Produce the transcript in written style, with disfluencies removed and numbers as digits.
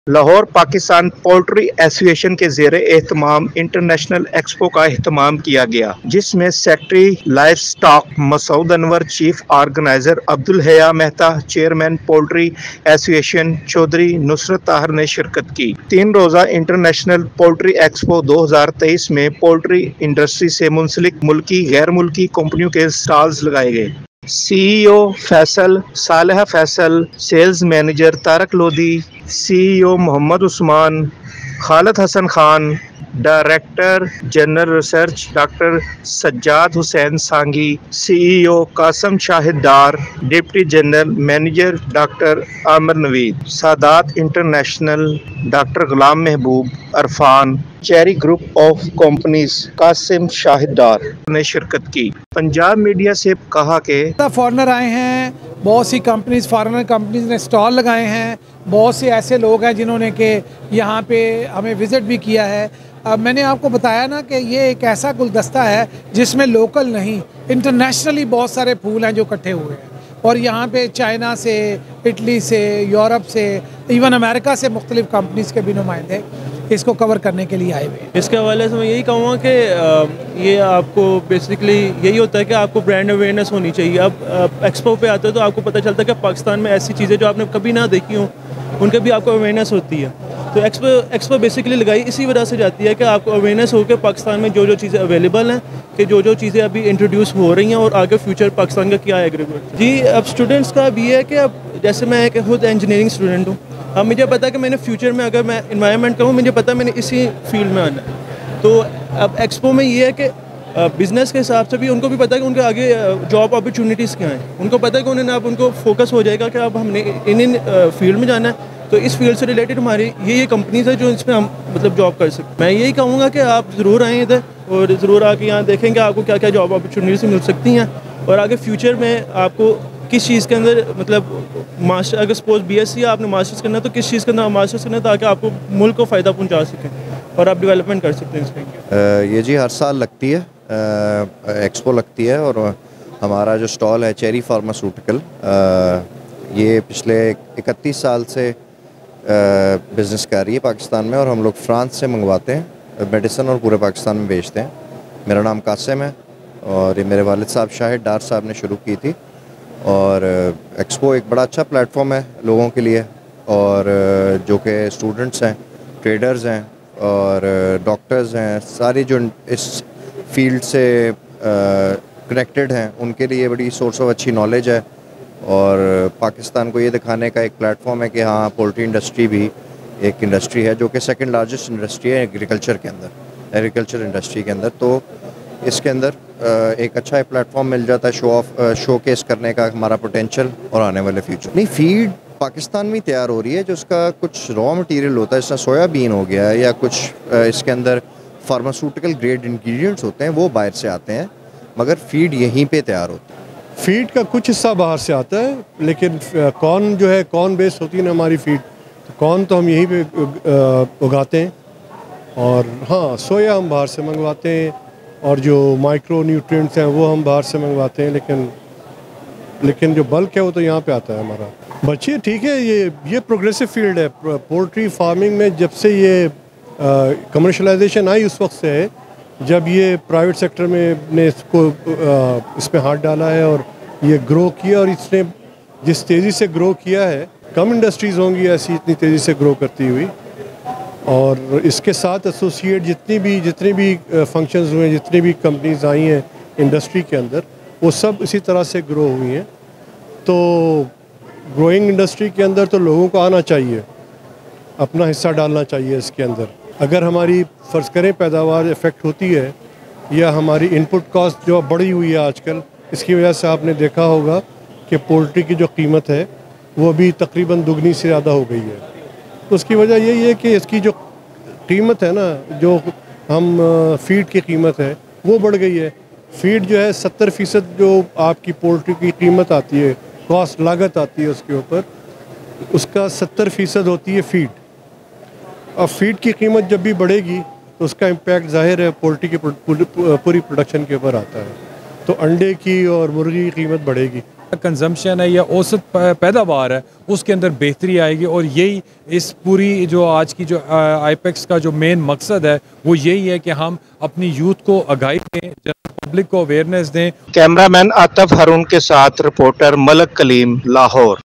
Lahore Pakistan poultry association के ज़ेरे एहतमाम international expo का एहतमाम किया गया, जिसमें secretary livestock Masood Anwar, chief organiser Abdul Haya Mehta, chairman poultry association Chaudhry Nusrat Tahir ने शिरकत की। 3 रोज़ा इंटरनेशनल पोल्ट्री एक्सपो 2023 में पोल्ट्री इंडस्ट्री से मुंसलिक मुल्की गैर मुल्की कंपनियों के स्टॉल्स लगाए गए। CEO Faisal Saleha Faisal, sales manager Tariq Lodhi, CEO Mohammad Usman, Khalid Hasan Khan, director general research doctor Sajjad Hussain Sangi, CEO Qasim Shahid Dar, deputy general manager doctor Amir Naveed, Sadaat international doctor Ghulam Mehboob Irfan, cherry group of companies Qasim Shahid Dar ने शिरकत की। पंजाब मीडिया से कहा कि फॉरेनर आए हैं, बहुत सी कंपनीज फॉरेनर कंपनीज ने स्टॉल लगाए हैं, बहुत से ऐसे लोग हैं जिन्होंने कि यहाँ पे हमें विज़िट भी किया है। मैंने आपको बताया ना कि ये एक ऐसा गुलदस्ता है जिसमें लोकल नहीं इंटरनेशनली बहुत सारे फूल हैं जो इकट्ठे हुए हैं, और यहाँ पे चाइना से, इटली से, यूरोप से, इवन अमेरिका से मुख्तलिफ कंपनीज़ के भी नुमाइंदे इसको कवर करने के लिए आए हुए हैं। इसके हवाले से मैं यही कहूँगा कि ये आपको बेसिकली यही होता है कि आपको ब्रांड अवेयरनेस होनी चाहिए। अब एक्सपो पे आते हो तो आपको पता चलता है कि पाकिस्तान में ऐसी चीज़ें जो आपने कभी ना देखी हों उनके भी आपको अवेयरनेस होती है। तो एक्सपो बेसिकली लगाई इसी वजह से जाती है कि आपको अवेयरनेस हो कि पाकिस्तान में जो जो चीज़ें अवेलेबल हैं, कि जो जो चीज़ें अभी इंट्रोड्यूस हो रही हैं और आगे फ्यूचर पाकिस्तान का क्या एग्रीमेंट। जी, अब स्टूडेंट्स का भी है कि अब जैसे मैं एक खुद इंजीनियरिंग स्टूडेंट हूँ, अब मुझे पता है कि मैंने फ्यूचर में अगर मैं इन्वायरमेंट का हूँ, मुझे पता है मैंने इसी फील्ड में आना है। तो अब एक्सपो में ये है कि बिज़नेस के हिसाब से भी उनको भी पता है कि उनके आगे जॉब अपॉर्चुनिटीज़ क्या हैं। उनको पता है कि उन्होंने अब उनको फोकस हो जाएगा कि अब हमने इन फील्ड में जाना है, तो इस फील्ड से रिलेटेड हमारी ये कंपनीज है जो इसमें हम मतलब जॉब कर सकते हैं। मैं यही कहूँगा कि आप ज़रूर आएँ इधर और ज़रूर आके यहाँ देखेंगे आपको क्या क्या जॉब अपॉर्चुनिटीज़ मिल सकती हैं, और आगे फ्यूचर में आपको किस चीज़ के अंदर मतलब मास्टर, अगर सपोज बीएससी आपने मास्टर्स करना है तो किस चीज़ के अंदर मास्टर्स करना है ताकि आपको मुल्क को फ़ायदा पहुँचा सकें और आप डेवलपमेंट कर सकते हैं इसमें। ये जी हर साल लगती है, एक्सपो लगती है, और हमारा जो स्टॉल है चेरी फार्मास्यूटिकल, ये पिछले 31 साल से बिज़नेस कर रही है पाकिस्तान में, और हम लोग फ्रांस से मंगवाते हैं मेडिसिन और पूरे पाकिस्तान में बेचते हैं। मेरा नाम कासिम है और ये मेरे वालिद साहब शाहिद डार साहब ने शुरू की थी, और एक्सपो एक बड़ा अच्छा प्लेटफॉर्म है लोगों के लिए, और जो कि स्टूडेंट्स हैं, ट्रेडर्स हैं और डॉक्टर्स हैं, सारी जो इस फील्ड से कनेक्टेड हैं उनके लिए बड़ी सोर्स ऑफ अच्छी नॉलेज है, और पाकिस्तान को ये दिखाने का एक प्लेटफॉर्म है कि हाँ, पोल्ट्री इंडस्ट्री भी एक इंडस्ट्री है जो कि सेकंड लार्जेस्ट इंडस्ट्री है एग्रीकल्चर के अंदर, एग्रीकल्चर इंडस्ट्री के अंदर। तो इसके अंदर एक अच्छा प्लेटफॉर्म मिल जाता है शोकेस करने का हमारा पोटेंशियल और आने वाले फ्यूचर। नहीं, फीड पाकिस्तान में तैयार हो रही है, जो उसका कुछ रॉ मटेरियल होता है, जैसा सोयाबीन हो गया या कुछ इसके अंदर फार्मास्यूटिकल ग्रेड इंग्रेडिएंट्स होते हैं, वो बाहर से आते हैं, मगर फीड यहीं पे तैयार होती है। फीड का कुछ हिस्सा बाहर से आता है, लेकिन कॉर्न जो है, कॉर्न बेस्ड होती है ना हमारी फीड, तो कॉर्न तो हम यहीं पे उगाते हैं, और हाँ, सोया हम बाहर से मंगवाते हैं, और जो माइक्रो न्यूट्रिएंट्स हैं वो हम बाहर से मंगवाते हैं, लेकिन जो बल्क है वो तो यहाँ पे आता है हमारा। बच्चे ठीक है, ये प्रोग्रेसिव फील्ड है। पोल्ट्री फार्मिंग में जब से ये कमर्शलाइजेशन आई उस वक्त से है, जब ये प्राइवेट सेक्टर में ने इसको इसमें हाथ डाला है और ये ग्रो किया, और इसने जिस तेज़ी से ग्रो किया है, कम इंडस्ट्रीज़ होंगी ऐसी इतनी तेज़ी से ग्रो करती हुई, और इसके साथ एसोसिएट जितनी भी फंक्शंस हुए, जितनी भी कंपनीज आई हैं इंडस्ट्री के अंदर, वो सब इसी तरह से ग्रो हुई हैं। तो ग्रोइंग इंडस्ट्री के अंदर तो लोगों को आना चाहिए, अपना हिस्सा डालना चाहिए इसके अंदर। अगर हमारी फ़र्ज़ करें पैदावार इफ़ेक्ट होती है, या हमारी इनपुट कॉस्ट जो बढ़ी हुई है आजकल, इसकी वजह से आपने देखा होगा कि पोल्ट्री की जो कीमत है वो भी तकरीबन दुगनी से ज़्यादा हो गई है। तो उसकी वजह यही है कि इसकी जो कीमत है ना, जो हम फीड की कीमत है वो बढ़ गई है। फीड जो है 70% जो आपकी पोल्ट्री की कीमत आती है, कॉस्ट लागत आती है उसके ऊपर, उसका 70% होती है फीड। अब फीड की कीमत जब भी बढ़ेगी तो उसका इम्पैक्ट ज़ाहिर है पोल्ट्री की पूरी प्रोडक्शन के ऊपर आता है। तो अंडे की और मुर्गी की कीमत बढ़ेगी। कंजम्पशन है या औसत पैदावार है उसके अंदर बेहतरी आएगी। और यही इस पूरी जो आज की जो आईपेक्स का जो मेन मकसद है वो यही है कि हम अपनी यूथ को आगाही दें, पब्लिक को अवेयरनेस दें। कैमरामैन आतफ हारून के साथ रिपोर्टर मलक कलीम, लाहौर।